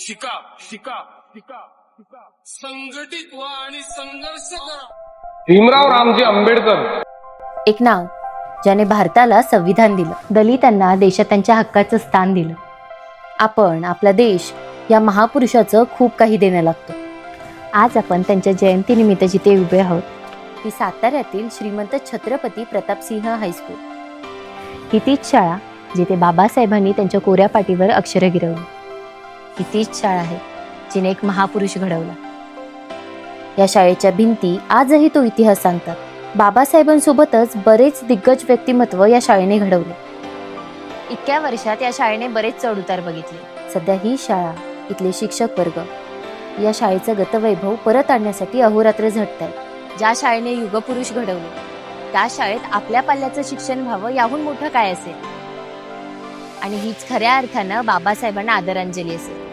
शिका शिका शिका शिका संघटित व्हा आणि संघर्ष करा. भीमराव रामजी आंबेडकर. एक नाव ज्याने भारताला संविधान दिलं, दलितांना देशात त्यांच्या हक्काचं स्थान दिलं. आपण आपला देश या महापुरुषाचं खूप काही देणं लागतो. आज आपण त्यांच्या जयंतीनिमित्त जिथे उभे आहोत ती साताऱ्यातील श्रीमंत छत्रपती प्रतापसिंह हायस्कूल. ही तीच शाळा जिथे बाबासाहेबांनी त्यांच्या कोऱ्या पाटीवर अक्षरं गिरवली. ही तीच शाळा आहे जिने एक महापुरुष घडवला. या शाळेच्या भिंती आजही तो इतिहास सांगतात. बाबासाहेबांसोबतच बरेच दिग्गज व्यक्तिमत्व या शाळेने घडवले. इतक्या वर्षात या शाळेने बरेच चढउतार बघितले. सध्या ही शाळा, इथले शिक्षक वर्ग या शाळेचं गतवैभव परत आणण्यासाठी अहोरात्र झटतायत. ज्या शाळेने युगपुरुष घडवले त्या शाळेत आपल्या पाल्याचं शिक्षण व्हावं याहून मोठं काय असेल. आणि हीच खऱ्या अर्थानं बाबासाहेबांना आदरांजली असेल.